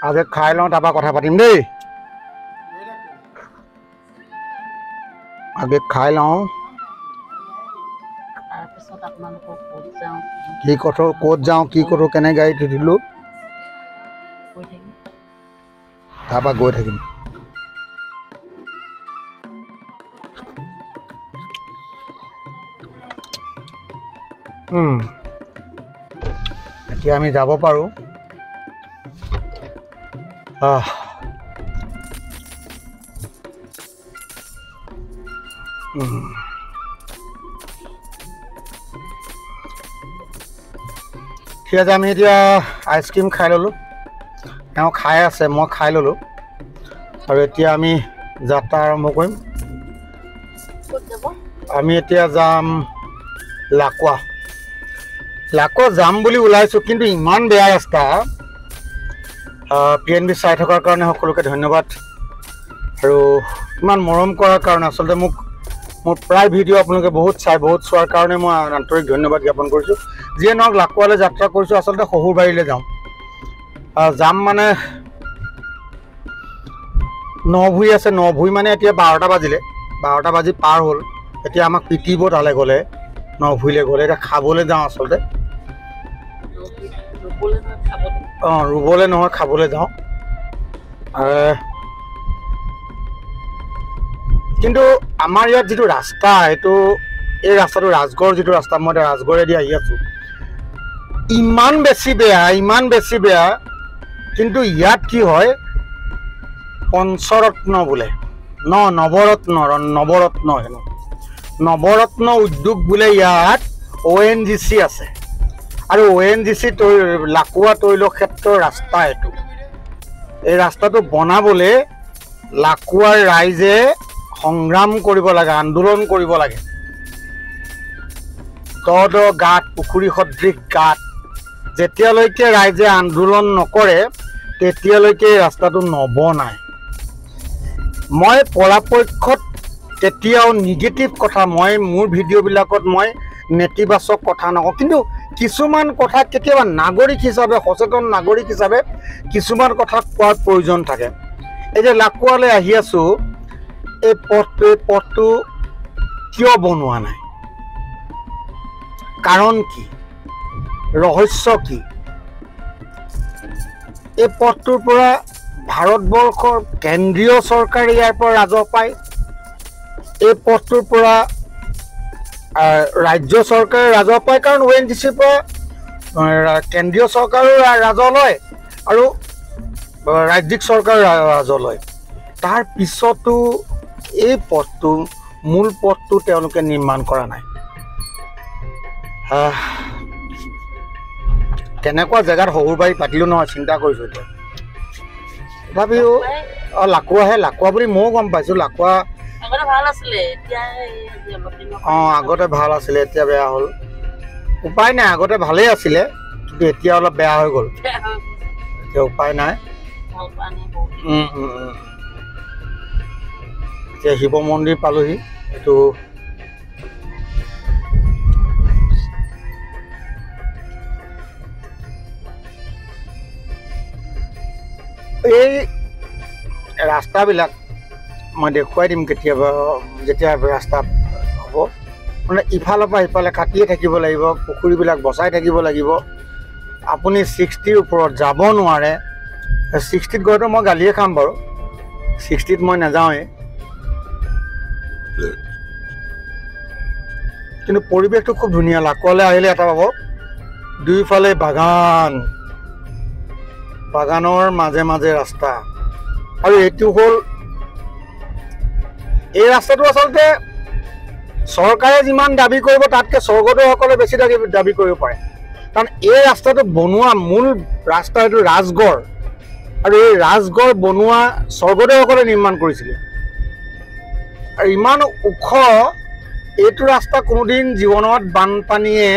আজি খাই লওঁ তাৰপৰা কথা পাতিম দেই আগে খাই লওঁ কি কথা ক'ত যাওঁ কি কৰোঁ কেনে গাড়ীত উঠিলোঁ তাৰপৰা গৈ থাকিম এতিয়া আমি যাব পাৰোঁ ঠিক আছে আমি এতিয়া আইচক্ৰীম খাই ল'লোঁ তেওঁ খাই আছে মই খাই ল'লোঁ আৰু এতিয়া আমি যাত্ৰা আৰম্ভ কৰিম আমি এতিয়া যাম লাকুৱা যাম বুলি ওলাইছোঁ কিন্তু ইমান বেয়া ৰাস্তা PNB চাই থকাৰ কাৰণে সকলোকে ধন্যবাদ আৰু ইমান মৰম কৰাৰ কাৰণে আচলতে মোৰ প্ৰায় ভিডিঅ' আপোনালোকে বহুত চোৱাৰ কাৰণে মই আন্তৰিক ধন্যবাদ জ্ঞাপন কৰিছোঁ যিয়ে নহওক লাকুৱালৈ যাত্ৰা কৰিছোঁ আচলতে শহুৰবাৰীলৈ যাম মানে নভুই আছে নভুই মানে এতিয়া 12টা বাজিলে 12টা বাজি পাৰ হ'ল এতিয়া আমাক পিটিব তালৈ গ'লে নভুইলৈ গ'লে এতিয়া খাবলৈ যাওঁ আচলতে ৰুবলৈ নহয় খাবলৈ যাওঁ কিন্তু আমাৰ ইয়াত যিটো ৰাস্তা এইটো এই ৰাস্তাটো ৰাজগড় যিটো ৰাস্তা মই এতিয়া ৰাজগড়েদি আহি আছোঁ ইমান বেছি বেয়া কিন্তু ইয়াত কি হয় পঞ্চৰত্ন বোলে নৱৰত্ন উদ্যোগ বোলে ইয়াত ONGC আছে আৰু ONGC লাকুৱা তৈল ক্ষেত্ৰৰ ৰাস্তা এইটো এই ৰাস্তাটো বনাবলৈ লাকুৱাৰ ৰাইজে সংগ্ৰাম কৰিব লাগে আন্দোলন কৰিব লাগে গাঁত পুখুৰী সদৃশ গাঁত যেতিয়ালৈকে ৰাইজে আন্দোলন নকৰে তেতিয়ালৈকে ৰাস্তাটো নবনায় মই পৰাপক্ষত তেতিয়াও নিগেটিভ কথা মই মোৰ ভিডিঅ'বিলাকত মই নেতিবাচক কথা নকওঁ কিন্তু কিছুমান কথা কেতিয়াবা নাগৰিক হিচাপে সচেতন নাগৰিক হিচাপে কিছুমান কথা কোৱাৰ প্ৰয়োজন থাকে এই যে লাকুৱালৈ আহি আছোঁ এই পথটো কিয় বনোৱা নাই কাৰণ কি ৰহস্য কি এই পথটোৰ পৰা ভাৰতবৰ্ষৰ কেন্দ্ৰীয় চৰকাৰে ইয়াৰ পৰা ৰাজহ পায় এই পথটোৰ পৰা ৰাজ্য চৰকাৰে ৰাজহ পায় কাৰণ ONGCৰ পৰা কেন্দ্ৰীয় চৰকাৰেও ৰাজহ লয় আৰু ৰাজ্যিক চৰকাৰে ৰাজহ লয় তাৰ পিছতো এই পথটো মূল পথটো তেওঁলোকে নিৰ্মাণ কৰা নাই তেনেকুৱা জেগাত শহুৰবাৰী পাতিলোঁ নহয় চিন্তা কৰিছোঁ এতিয়া তথাপিও লাকুৱা বুলি ময়ো গম পাইছোঁ লাকুৱা আগতে ভাল আছিলে এতিয়া বেয়া হ'ল উপায় নাই আগতে ভালেই আছিলে কিন্তু এতিয়া অলপ বেয়া হৈ গ'ল এতিয়া উপায় নাই এতিয়া শিৱ মন্দিৰ পালোহি এইটো এই ৰাস্তাবিলাক মই দেখুৱাই দিম কেতিয়াবা যেতিয়া ৰাস্তা হ'ব মানে ইফালৰ পৰা সিফালে কাটিয়ে থাকিব লাগিব পুখুৰীবিলাক বচাই থাকিব লাগিব আপুনি 60ৰ ওপৰত যাব নোৱাৰে 60ত গ'লেতো মই গালিয়ে খাম বাৰু 60ত মই নাযাওঁৱেই কিন্তু পৰিৱেশটো খুব ধুনীয়া লাকুৱালৈ আহিলে এটা পাব দুইফালে বাগানৰ মাজে মাজে ৰাস্তা আৰু এইটো হ'ল এই ৰাস্তাটো আচলতে চৰকাৰে যিমান দাবী কৰিব তাতকৈ স্বৰ্গদেউসকলে বেছি দাবী কৰিব পাৰে কাৰণ এই ৰাস্তাটো বনোৱা মূল ৰাস্তা এইটো ৰাজগড় আৰু এই ৰাজগড় বনোৱা স্বৰ্গদেউসকলে নিৰ্মাণ কৰিছিলে আৰু ইমান ওখ এইটো ৰাস্তা কোনোদিন জীৱনত বানপানীয়ে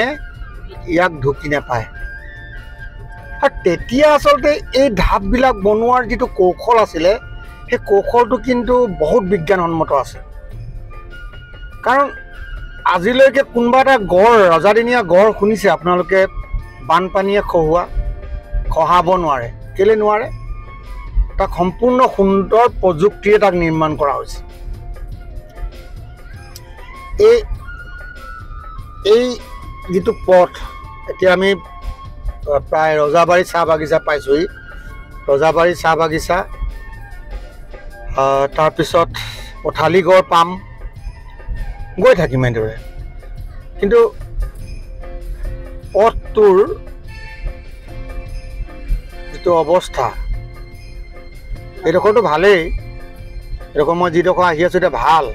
ইয়াক ঢুকি নাপায় আৰু তেতিয়া আচলতে এই ঢাপবিলাক বনোৱাৰ যিটো কৌশল আছিলে সেই কৌশলটো কিন্তু বহুত বিজ্ঞানসন্মত আছে কাৰণ আজিলৈকে কোনোবা এটা গড় ৰজাদিনীয়া গড় শুনিছে আপোনালোকে বানপানীয়ে খহাব নোৱাৰে। কেলৈ নোৱাৰে? তাক সম্পূৰ্ণ সুন্দৰ প্ৰযুক্তিৰে তাক নিৰ্মাণ কৰা হৈছে। এই যিটো পথ, এতিয়া আমি প্ৰায় ৰজাবাৰী চাহ বাগিচা পাইছোঁহি। ৰজাবাৰী চাহ বাগিচা, তাৰপিছত পথালিগড় পাম, গৈ থাকিম এনেদৰে। কিন্তু পথটোৰ যিটো অৱস্থা, এইডোখৰটো ভালেই। এইডোখৰ মই যিডোখৰ আহি আছোঁ এতিয়া ভাল।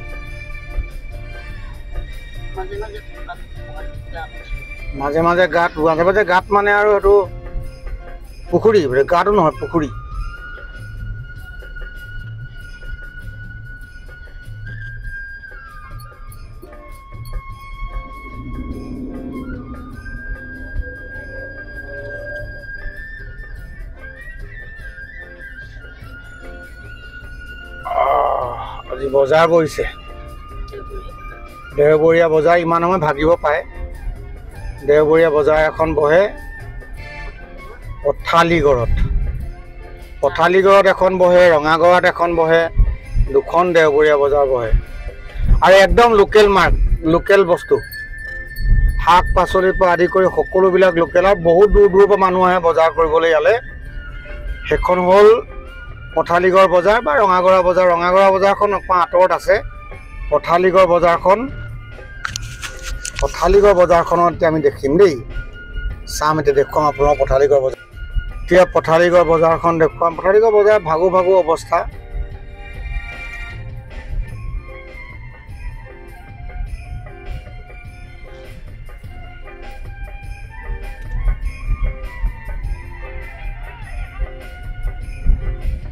মাজে মাজে গাঁত মানে আৰু এইটো পুখুৰী, গাঁতো নহয় পুখুৰী। আজি বজাৰ বহিছে, দেওবৰীয়া বজাৰ। ইমান সময় ভাগিব পাৰে। দেওবৰীয়া বজাৰ এখন বহে পথালিগড়ত এখন বহে, ৰঙাগড়ত এখন বহে, দুখন দেওবৰীয়া বজাৰ বহে। আৰু একদম লোকেল বস্তু, শাক পাচলিৰ পৰা আদি কৰি সকলোবিলাক লোকেল। আৰু বহুত দূৰ দূৰৰ পৰা মানুহ আহে বজাৰ কৰিবলৈ ইয়ালৈ। সেইখন হ'ল পথালিগড় বজাৰ বা ৰঙাগড়া বজাৰ। ৰঙাগড়া বজাৰখন অকণমান আঁতৰত আছে। পথালিগড় বজাৰখনত এতিয়া আমি দেখিম দেই। চাম, এতিয়া দেখুৱাম আপোনাক পথালিগড় বজাৰ। এতিয়া পথালিগড় বজাৰখন দেখুৱাম। পথালিগড় বজাৰ ভাগো অৱস্থা।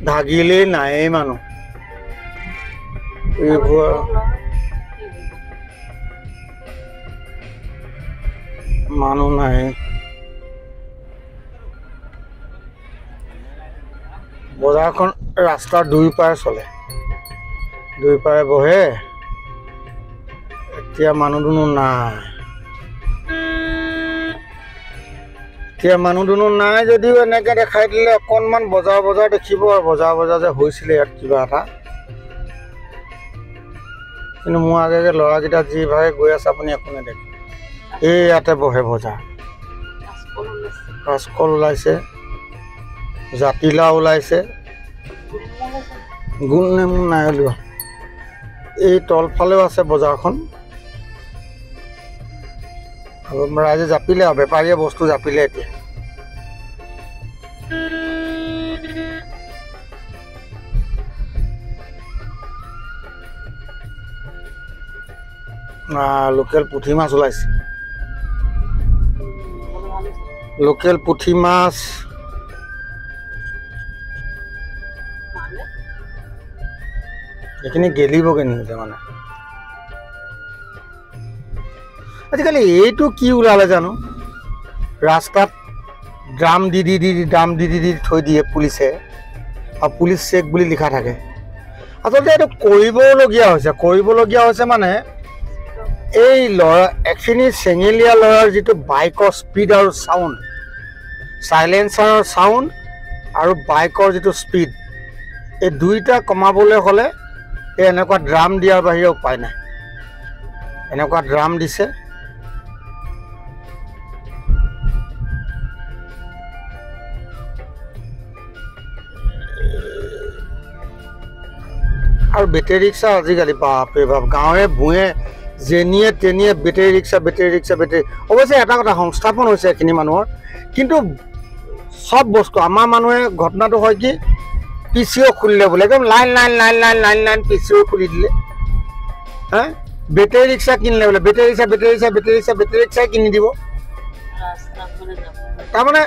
ভাগিলেই নায়েই মানুহ। এইবোৰ মানুহ নাই। বজাৰখন ৰাস্তাৰ দুই পাৰে চলে, দুই পাৰে বহে। এতিয়া মানুহ দুনুহ নাই। যদিও এনেকৈ দেখাই দিলে অকণমান বজাৰ দেখিব আৰু বজাৰ যে হৈছিলে ইয়াত কিবা এটা। কিন্তু মোৰ আগে ল'ৰাকেইটা যিভাগে গৈ আছে আপুনি একো নেদেখে। এই ইয়াতে বহে বজাৰ। কাঁচকল ওলাইছে, জাতিলাও ওলাইছে, গোল নেমু নাই ওলোৱা। এই তলফালেও আছে বজাৰখন। ৰাইজে জাপিলে আৰু বেপাৰীয়ে বস্তু জাপিলে এতিয়া। লোকেল পুঠি মাছ ওলাইছে। লোকেল পুঠি মাছ এইখিনি গেলিবগৈ নিমিলে মানে। আজিকালি এইটো কি ওলালে জানো, ৰাস্তাত ড্ৰাম দি থৈ দিয়ে পুলিচে, আৰু পুলিচ চেক বুলি লিখা থাকে। আচলতে এইটো কৰিবলগীয়া হৈছে মানে এই একখিনি চেঙেলীয়া ল'ৰাৰ যিটো বাইকৰ স্পীড আৰু চাউণ্ড, চাইলেঞ্চাৰৰ চাউণ্ড আৰু বাইকৰ যিটো স্পীড, এই দুইটা কমাবলৈ হ'লে এই এনেকুৱা ড্ৰাম দিয়াৰ বাহিৰে উপায় নাই। এনেকুৱা ড্ৰাম দিছে। আৰু বেটেৰী ৰিক্সা আজিকালি বাপৰে বাপ, গাঁৱে ভূঞে যেনিয়ে তেনিয়ে বেটেৰী ৰিক্সা। অৱশ্যে এটা কথা, সংস্থাপন হৈছে এইখিনি মানুহৰ। কিন্তু চব বস্তু আমাৰ মানুহে, ঘটনাটো হয় কি, PCO খুলিলে বোলে, একদম লাইন PCO খুলি দিলে। বেটেৰী ৰিক্সা কিনিলে বোলে, বেটেৰী ৰিক্সাই কিনি দিব। তাৰমানে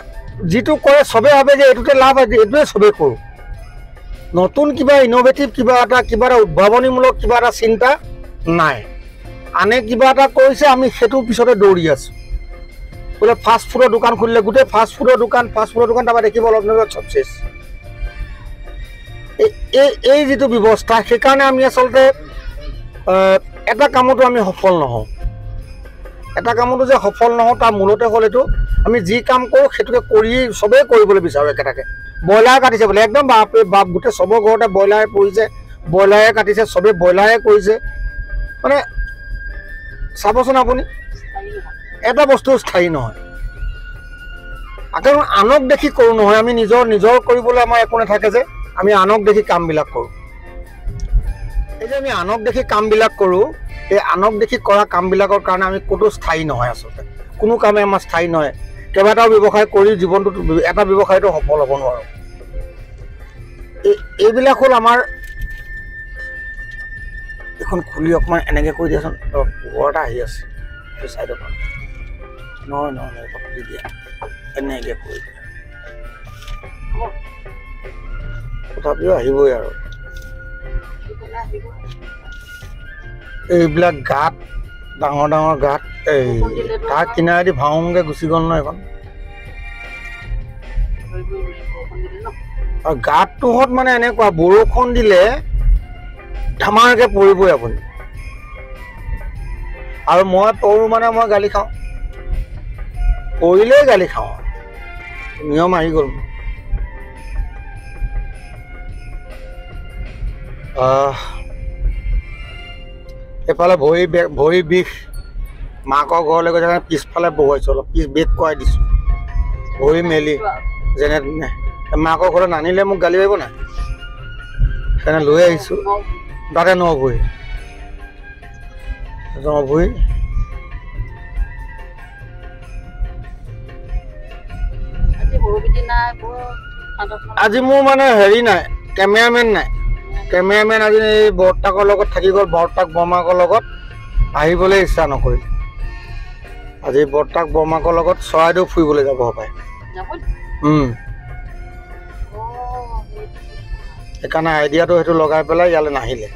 যিটো কৰে চবেই ভাবে যে এইটোতে লাভ আছে, এইটোৱে চবেই কৰোঁ। নতুন কিবা ইন'ভেটিভ কিবা এটা উদ্ভাৱনীমূলক কিবা এটা চিন্তা নাই। আনে কিবা এটা কৰিছে, আমি সেইটোৰ পিছতে দৌৰি আছোঁ। বোলে ফাষ্ট ফুডৰ দোকান খুলিলে, গোটেই ফাষ্ট ফুডৰ দোকান তাৰপৰা দেখিব অলপ চব চেছ। এই যিটো ব্যৱস্থা, সেইকাৰণে আমি আচলতে এটা কামতো আমি সফল নহওঁ। এটা কামতো যে সফল নহওঁ তাৰ মূলতে হ'ল এইটো আমি যি কাম কৰোঁ সেইটোকে কৰি চবেই কৰিবলৈ বিচাৰোঁ একেটাকে ব্ৰইলাৰ কাটিছে বোলে একদম বাপৰে বাপ গোটেই চবৰ ঘৰতে ব্ৰইলাৰ পৰিছে ব্ৰইলাৰে কাটিছে চবেই ব্ৰইলাৰে কৰিছে মানে চাবচোন আপুনি এটা বস্তু স্থায়ী নহয় আকৌ আনক দেখি কৰোঁ নহয় আমি নিজৰ কৰিবলৈ আমাৰ একো নাথাকে যে আমি আনক দেখি কামবিলাক কৰোঁ এই যে আমি আনক দেখি কামবিলাক কৰোঁ এই আনক দেখি কৰা কামবিলাকৰ কাৰণে আমি ক'তো স্থায়ী নহয় আচলতে কোনো কামে আমাৰ স্থায়ী নহয় কেইবাটাও ব্যৱসায় কৰি জীৱনটোত এটা ব্যৱসায়টো সফল হ'ব নোৱাৰোঁ এইবিলাক হ'ল আমাৰ এখন খুলি অকণমান এনেকৈ কৰি দিয়াচোন পোহৰ এটা আহি আছে এই চাইডৰ পৰা নহয় খুলি দিয়া এনেকৈ কৰি দিয়া তথাপিও আহিবই আৰু এইবিলাক গাঁত ডাঙৰ গাঁত এই তাৰ কিনাৰেদি ভাওংকৈ গুচি গ'ল ন এখন আৰু গাঁতটোহঁত মানে এনেকুৱা বৰষুণ দিলে ধামাৰকৈ পৰিবই আপুনি আৰু মই পৰোঁ মানে মই গালি খাওঁ পৰিলেই গালি খাওঁ নিয়ম আহি গ'ল এফালে ভৰি বিষ মাকৰ ঘৰলৈ গৈ থাকে পিছফালে বহুৱাইছোঁ অলপ বেগ কৰাই দিছোঁ ভৰি মেলি যেনে তেনে মাকৰ ঘৰত নানিলে মোক গালি পাৰিব নাই সেইকাৰণে লৈ আহিছোঁ তাতে নভৰি আজি মোৰ মানে হেৰি নাই কেমেৰামেন আজি এই বৰ্তাকৰ লগত থাকি গ'ল বৰ্তাক বৰমাকৰ লগত আহিবলৈ ইচ্ছা নকৰিল আজি বৰ্তাক বৰমাকৰ লগত চৰাইদেউ ফুৰিবলৈ যাব পাৰে সেইকাৰণে আইডিয়াটো সেইটো লগাই পেলাই ইয়ালৈ নাহিলে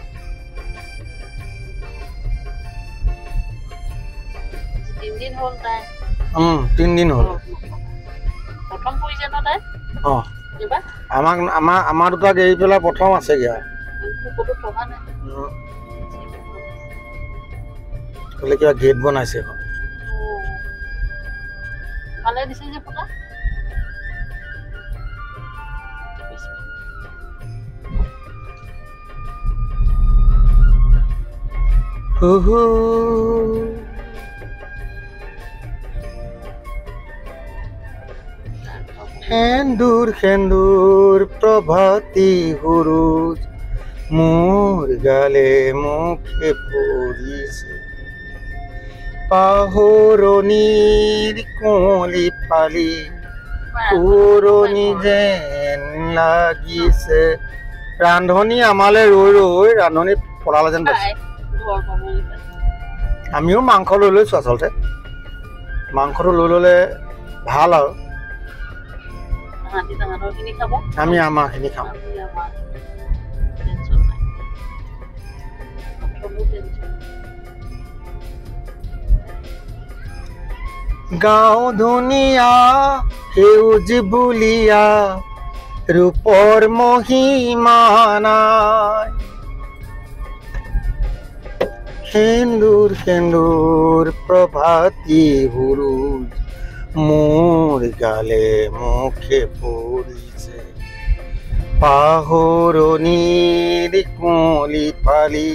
তিনিদিন হ'ল আমাৰ দুটাক এৰি পেলাই প্ৰথম আছেগৈ আৰু কিবা গেট বনাইছে এখন সেন্দুৰ প্ৰভাতী সূৰুজ মোৰ গালে মুখে পৰিছে পাহৰণিৰ কুঁৱলী পালি পুৰণি যেন লাগিছে ৰান্ধনি আমালৈ ৰৈ ৰান্ধনি পলালে যেন পাইছে আমিও মাংস লৈ লৈছোঁ আচলতে মাংসটো লৈ ল'লে ভাল আৰু আমি আমাৰখিনি খাম গাঁও ধুনীয়া সেউজ বুলিয়া ৰূপৰ মহিমা নাই সেন্দুৰ প্ৰভাতী সূৰুজ মোৰ গালে মুখে পৰিছে পাহৰণিৰ কুঁৱলী পালি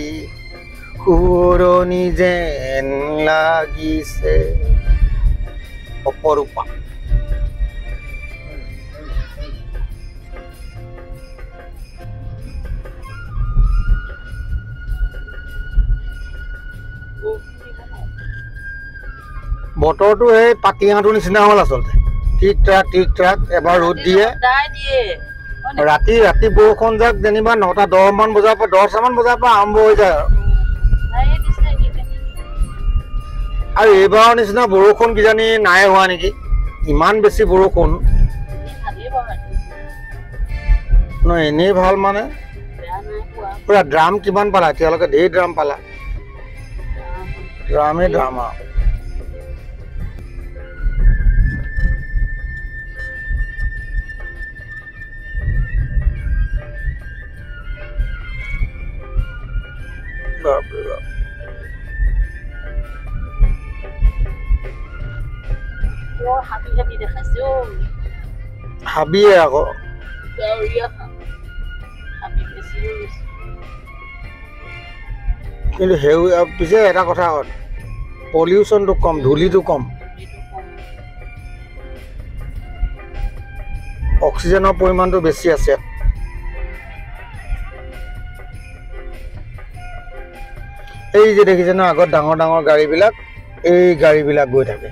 পুৰণি যেন লাগিছে অপৰূপা বতৰটো সেই পাতিহাঁহটোৰ নিচিনা হ'ল আচলতে ঠিক ট্ৰাক এবাৰ ৰ'দ দিয়ে ৰাতি বৰষুণ যাক যেনিবা 9-10মান বজাৰ পৰা 10টামান বজাৰ পৰা আৰম্ভ হৈ যায় আৰু এইবাৰৰ নিচিনা বৰষুণ কিজানি নাই হোৱা নেকি ইমান বেছি বৰষুণ এনেই ভাল মানে পুৰা ড্ৰাম কিমান পালা এতিয়ালৈকে ঢেৰ ড্ৰাম পালা ড্ৰামেই ড্ৰাম আৰু হাবিয়ে আকৌ কিন্তু সেউজীয়া পিছে এটা কথা হ'ল পলিউশ্যনটো কম ধূলিটো কম অক্সিজেনৰ পৰিমাণটো বেছি আছে এই যে দেখিছে ন আগত ডাঙৰ ডাঙৰ গাড়ীবিলাক এই গাড়ীবিলাক গৈ থাকে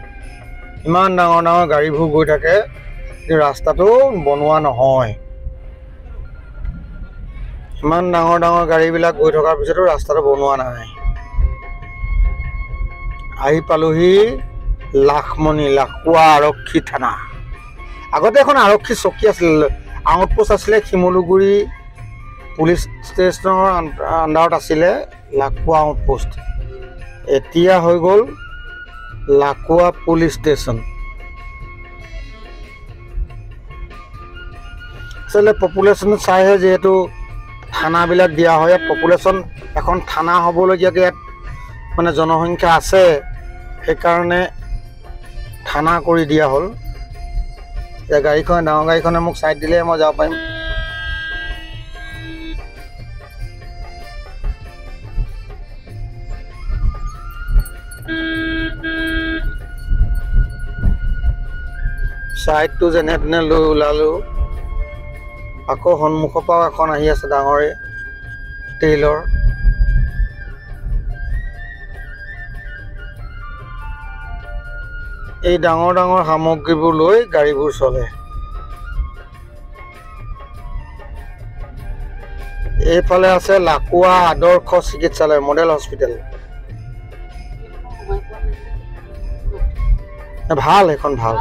ইমান ডাঙৰ ডাঙৰ গাড়ীবোৰ গৈ থাকে ৰাস্তাটো বনোৱা নহয় ইমান ডাঙৰ ডাঙৰ গাড়ীবিলাক গৈ থকাৰ পিছতো ৰাস্তাটো বনোৱা নাই আহি পালোহি লাখমণি লাকুৱা আৰক্ষী থানা আগতে এখন আৰক্ষী চকী আছিল আউটপোষ্ট আছিলে শিমলুগুৰি পুলিচ ষ্টেচনৰ আণ্ডাৰত আছিলে লাকুৱা আউটপোষ্ট এতিয়া হৈ গ'ল লাকুৱা পুলিচ ষ্টেচন আচলতে পপুলেশ্যন চাইহে যিহেতু থানাবিলাক দিয়া হয় ইয়াত পপুলেশ্যন এখন থানা হ'বলগীয়াকৈ ইয়াত মানে জনসংখ্যা আছে সেইকাৰণে থানা কৰি দিয়া হ'ল এতিয়া গাড়ীখনে ডাঙৰ গাড়ীখনে মোক চাইড দিলে মই যাব পাৰিম চাইডটো যেনে তেনে লৈ ওলালোঁ আকৌ সন্মুখৰ পৰাও এখন আহি আছে ডাঙৰে টেইলৰ এই ডাঙৰ ডাঙৰ সামগ্ৰীবোৰ লৈ গাড়ীবোৰ চলে এইফালে আছে লাকুৱা আদৰ্শ চিকিৎসালয় মডেল হস্পিটেল ভাল এখন ভাল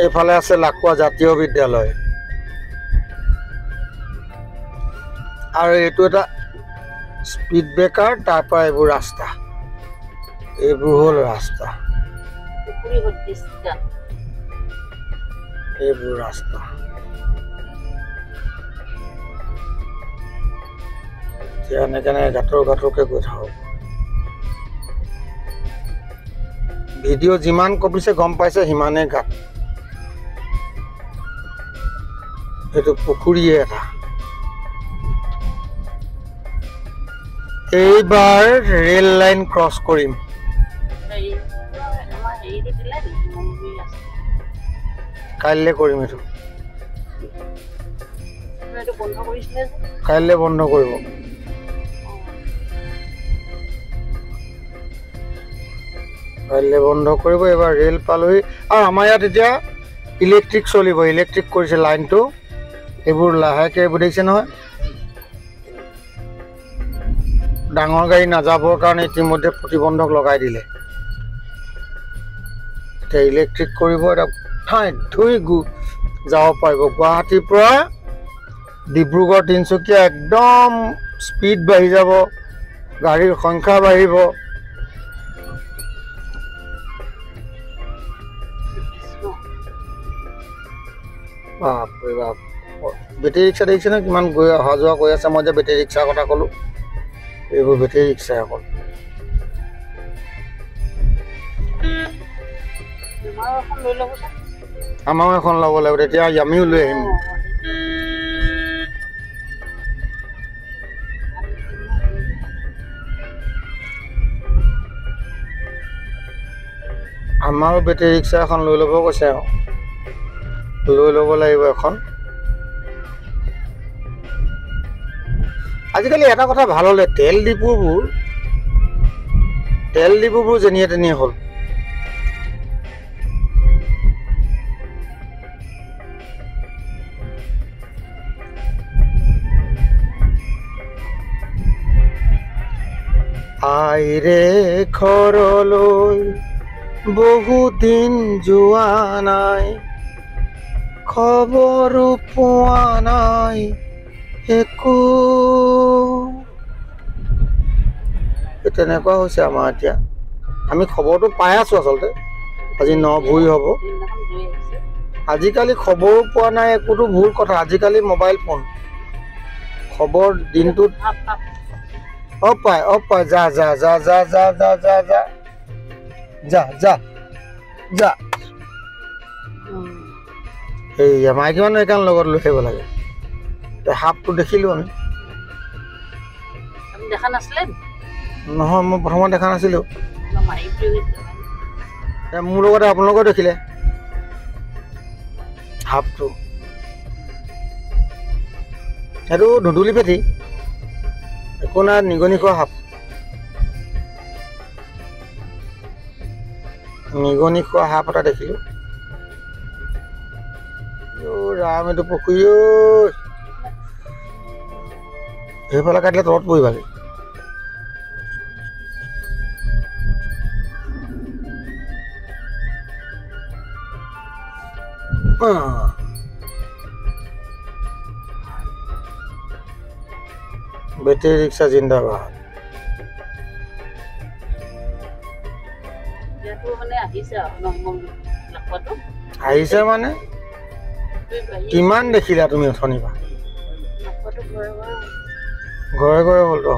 এইফালে আছে লাকুৱা জাতীয় বিদ্যালয় আৰু এইটো এটা স্পীড ব্ৰেকাৰ তাৰ পৰা এইবোৰ ৰাস্তা এইবোৰ হ'ল ৰাস্তা এইবোৰ ৰাস্তা এতিয়া এনেকৈ গাঁতৰ গাঁতৰকৈ গৈ থাকক ভিডিঅ' যিমান কপিছে গম পাইছে সিমানেই গাঁত এইটো পুখুৰীয়ে এটা এইবাৰ ৰেল লাইন ক্ৰছ কৰিম কাইলৈ কৰিম এইটো কাইলৈ বন্ধ কৰিব কাইলৈ বন্ধ কৰিব এইবাৰ ৰেল পালোহি আৰু আমাৰ ইয়াত এতিয়া ইলেক্ট্ৰিক চলিব ইলেক্ট্ৰিক কৰিছে লাইনটো এইবোৰ লাহেকৈ এইবোৰ দেখিছে নহয় ডাঙৰ গাড়ী নাযাবৰ কাৰণে ইতিমধ্যে প্ৰতিবন্ধক লগাই দিলে এতিয়া ইলেক্ট্ৰিক কৰিব এটা ঠাইত ধুই যাব পাৰিব গুৱাহাটীৰ পৰা ডিব্ৰুগড় তিনিচুকীয়া একদম স্পীড বাঢ়ি যাব গাড়ীৰ সংখ্যা বাঢ়িব বাপৰে বাপ বেটেৰী ৰিক্সা দেখিছে নহয় কিমান গৈ অহা যোৱা কৰি আছে মই যে বেটেৰী ৰিক্সাৰ কথা ক'লোঁ এইবোৰ বেটেৰী ৰিক্সা অকল আমাৰো এখন ল'ব লাগিব তেতিয়া আমিও লৈ আহিম আমাৰো বেটেৰী ৰিক্সা এখন লৈ ল'ব কৈছে আৰু লৈ ল'ব লাগিব এখন আজিকালি এটা কথা ভাল হ'লে তেল ডিপুবোৰ যেনিয়ে তেনিয়ে হ'ল আইৰে ঘৰলৈ বহুদিন যোৱা নাই খবৰো পোৱা নাই একো তেনেকুৱা হৈছে আমাৰ এতিয়া আমি খবৰটো পাই আছোঁ আচলতে আজি 9 ভুই হ'ব আজিকালি খবৰো পোৱা নাই একোটো ভুল কথা আজিকালি মোবাইল ফোন খবৰ দিনটোত পায় যা যা যা যা এই মাইকী মানুহ এইকাৰণ লগত লৈ আহিব লাগে সাপটো দেখিলোঁ আমি দেখা নাছিলে নহয় মই প্ৰথমত দেখা নাছিলোঁ মোৰ লগতে আপোনালোকেও দেখিলে সাপটো সেইটো ধুন্দুলি ফেটি একো নাই নিগনি খোৱা সাপ নিগনি খোৱা সাপ এটা দেখিলোঁ ৰাম এইটো পুখুৰী ঐ সেইফালে কাটিলে তলত পৰিবাগে বেটেৰী ৰিক্সা জিন্দাবাদ আহিছে মানে কিমান দেখিলা তুমি অথনিবা ঘৰে ঘৰে হ'ল তো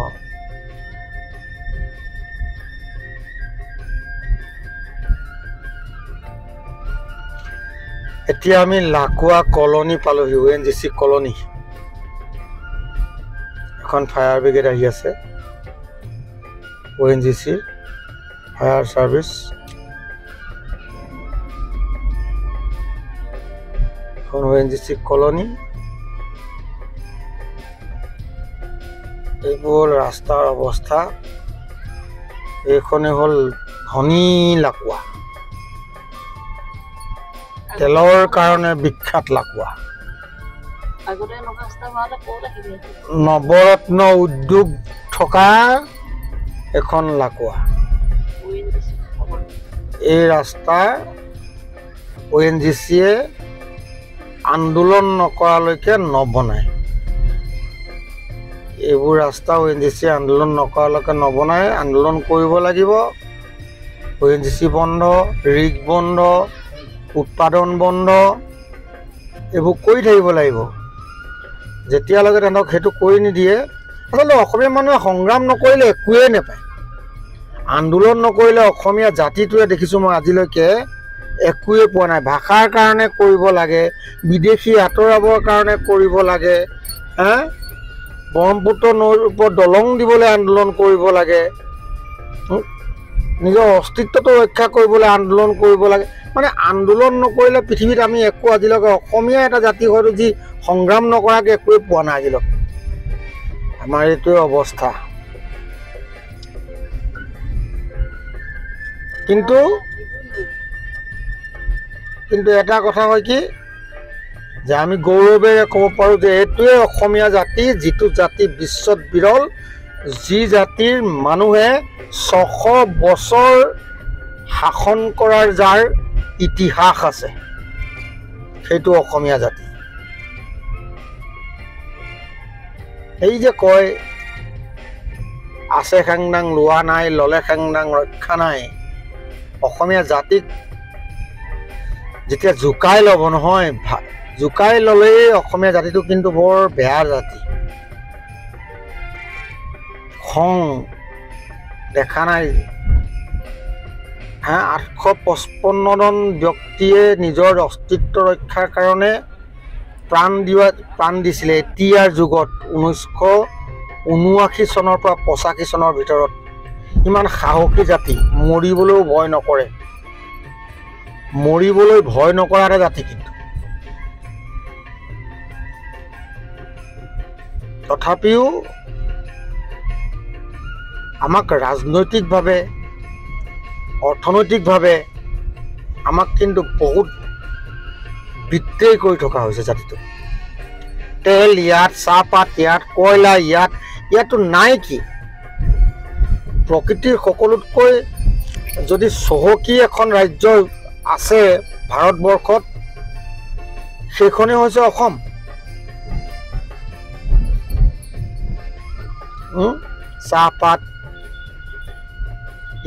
এতিয়া আমি লাকুৱা কলনী পালোহি ONGC কলনী এখন ফায়াৰ ব্ৰিগেড আহি আছে ONGC ফায়াৰ চাৰ্ভিচ এখন ONGC কলনী এইবোৰ ৰাস্তাৰ অৱস্থা এইখনে হ'ল ধনী লাকুৱা তেলৰ কাৰণে বিখ্যাত লাকুৱা নৱৰত্ন উদ্যোগ থকা এখন লাকুৱা এই ৰাস্তা ONGCয়ে আন্দোলন নকৰালৈকে নবনায় এইবোৰ ৰাস্তা ONGCয়ে আন্দোলন নকৰালৈকে নবনায় আন্দোলন কৰিব লাগিব ONGC বন্ধ ৰিগ বন্ধ উৎপাদন বন্ধ এইবোৰ কৰি থাকিব লাগিব যেতিয়ালৈকে তেওঁলোক সেইটো কৰি নিদিয়ে আচলতে অসমীয়া মানুহে সংগ্ৰাম নকৰিলে একোৱেই নাপায় আন্দোলন নকৰিলে অসমীয়া জাতিটোৱে দেখিছোঁ মই আজিলৈকে একোৱেই পোৱা নাই ভাষাৰ কাৰণে কৰিব লাগে বিদেশী আঁতৰাবৰ কাৰণে কৰিব লাগে ব্ৰহ্মপুত্ৰ নৈৰ ওপৰত দলং দিবলৈ আন্দোলন কৰিব লাগে নিজৰ অস্তিত্বটো ৰক্ষা কৰিবলৈ আন্দোলন কৰিব লাগে মানে আন্দোলন নকৰিলে পৃথিৱীত আমি একো আজিলৈকে অসমীয়া এটা জাতি হয়তো যি সংগ্ৰাম নকৰাকৈ একোৱেই পোৱা নাই আজিলৈকে আমাৰ এইটোৱে অৱস্থা কিন্তু এটা কথা হয় কি যে আমি গৌৰৱেৰে ক'ব পাৰোঁ যে এইটোৱে অসমীয়া জাতি যিটো জাতি বিশ্বত বিৰল যি জাতিৰ মানুহে 600 বছৰ শাসন কৰাৰ যাৰ ইতিহাস আছে সেইটো অসমীয়া জাতি এই যে কয় আছে খাংদাং লোৱা নাই ল'লে খাংদাং ৰক্ষা নাই অসমীয়া জাতিক যেতিয়া জোকাই ল'ব নহয় জোকাই ল'লেই অসমীয়া জাতিটো কিন্তু বৰ বেয়া জাতি খং দেখা নাই 855জন ব্যক্তিয়ে নিজৰ অস্তিত্ব ৰক্ষাৰ কাৰণে প্ৰাণ দিছিলে এতিয়াৰ যুগত 1979 চনৰ পৰা 85 চনৰ ভিতৰত ইমান সাহসী জাতি মৰিবলৈও ভয় নকৰে মৰিবলৈ ভয় নকৰা এটা জাতি কিন্তু তথাপিও আমাক ৰাজনৈতিকভাৱে অৰ্থনৈতিকভাৱে আমাক কিন্তু বহুত বিত্ৰেয় কৰি থকা হৈছে জাতিটো তেল ইয়াত চাহপাত ইয়াত কয়লা ইয়াতো নাই কি প্ৰকৃতিৰ সকলোতকৈ যদি চহকী এখন ৰাজ্য আছে ভাৰতবৰ্ষত সেইখনেই হৈছে অসম চাহপাত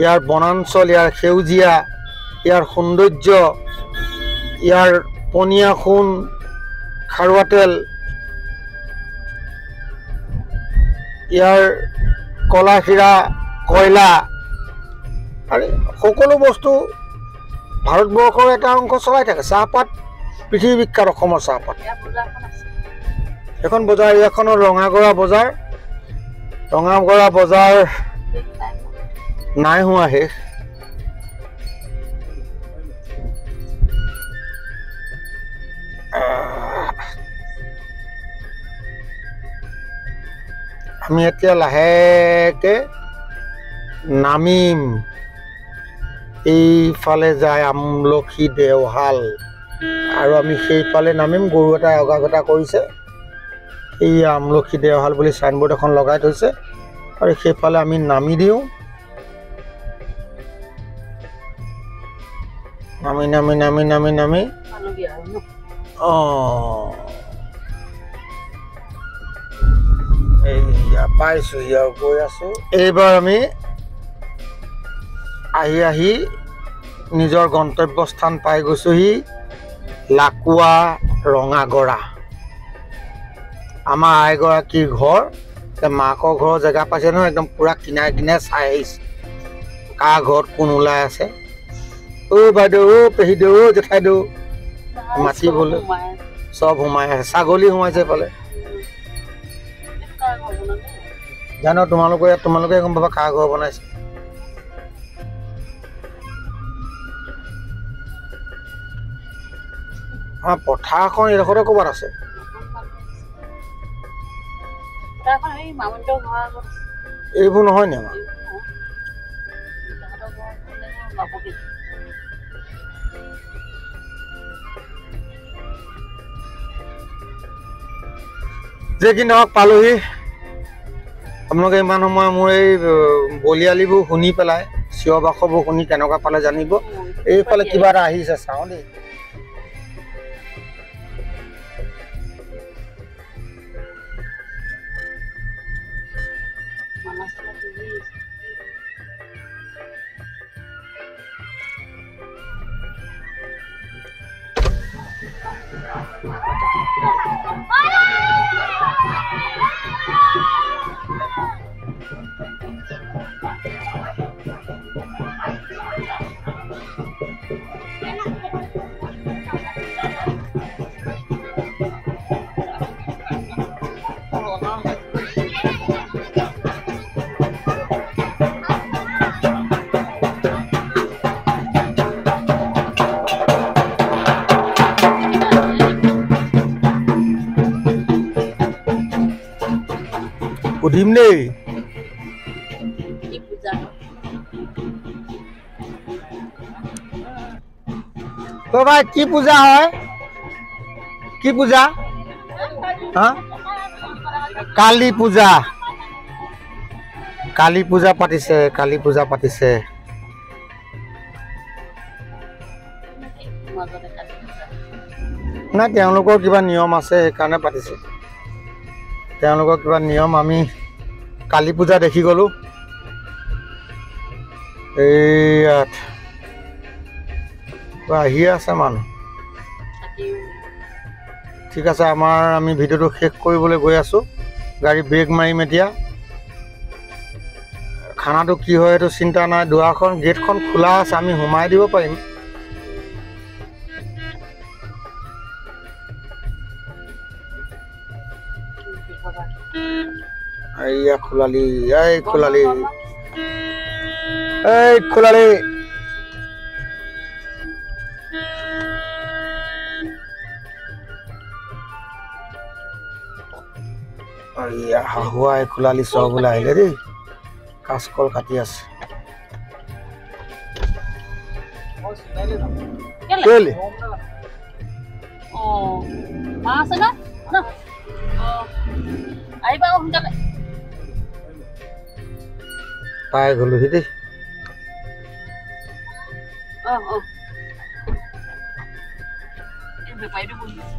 ইয়াৰ বনাঞ্চল ইয়াৰ সেউজীয়া ইয়াৰ সৌন্দৰ্য ইয়াৰ পনীয়া সোণ খাৰুৱা তেল ইয়াৰ কলা হীৰা কয়লা আৰে সকলো বস্তু ভাৰতবৰ্ষৰ এটা অংশ চলাই থাকে। চাহপাত পৃথিৱী বিখ্যাত, অসমৰ চাহপাত। এখন বজাৰ, এখনৰ ৰঙাগড়া বজাৰ। ৰঙাগড়া বজাৰ নাই হোৱা শেষ। আমি এতিয়া লাহেকে নামিম। এইফালে যায় আমলখি দেওশাল, আৰু আমি সেইফালে নামিম। গৰু এটাই অগাগতা কৰিছে। এই আমলখি দেওশাল বুলি চাইনবোৰ্ড এখন লগাই থৈছে, আৰু সেইফালে আমি নামি দিওঁ। নামি নামি নামি নামি নামি এইয়া পাইছোঁ, ইয়াৰ গৈ আছোঁ। এইবাৰ আমি আহি নিজৰ গন্তব্যস্থান পাই গৈছোঁহি, লাকুৱা ৰঙাগড়া। আমাৰ আইগৰাকীৰ ঘৰ, মাকৰ ঘৰৰ জেগা পাইছে নহয়, একদম পূৰা কিনাৰে কিনাৰে চাই আহিছে কাৰ ঘৰত কোন ওলাই আছে। বাইদেউ, পেহীদেউ, জেঠাইদেউ মাতিবলৈ চব সোমাই আছে। ছাগলী সোমাইছে এইফালে। জানো তোমালোকে গম পাবা কাৰ ঘৰ বনাইছে। আমাৰ পথাৰখন এইডোখৰতে ক'ৰবাত আছে। এইবোৰ নহয় নে আমাৰ? যে কি নহওক পালোহি। আপোনালোকে ইমান সময় মোৰ এই বলিয়ালিবোৰ শুনি পেলাই, চিঞৰ বাখৰবোৰ শুনি কেনেকুৱা পালে জানিব। এইফালে কিবা এটা আহিছে, চাওঁ দেই। সুধিম দেই। ভাই কি পূজা হয়? কি পূজা? কালী পূজা। কালী পূজা পাতিছে, কালী পূজা পাতিছে। নাই, তেওঁলোকৰ কিবা নিয়ম আছে, সেইকাৰণে পাতিছে। তেওঁলোকৰ কিবা নিয়ম। আমি কালী পূজা দেখি গ'লোঁ। এইয়াত আহিয়ে আছে মানুহ। ঠিক আছে, আমি ভিডিঅ'টো শেষ কৰিবলৈ গৈ আছোঁ। গাড়ী ব্ৰেক মাৰিম এতিয়া। খানাটো কি হয় সেইটো চিন্তা নাই। দুৱাৰখন, গেটখন খোলা আছে, আমি সোমাই দিব পাৰিম। এইয়া খোলালি, এই খোলালি, এই খোলালি। এইয়া হাহুৱাই খোলালি চব ওলাই আহিলে দেই। কাচকল কাটি আছে। পাই গ'লোহি দেই। বেপাৰীটো বহি আছে।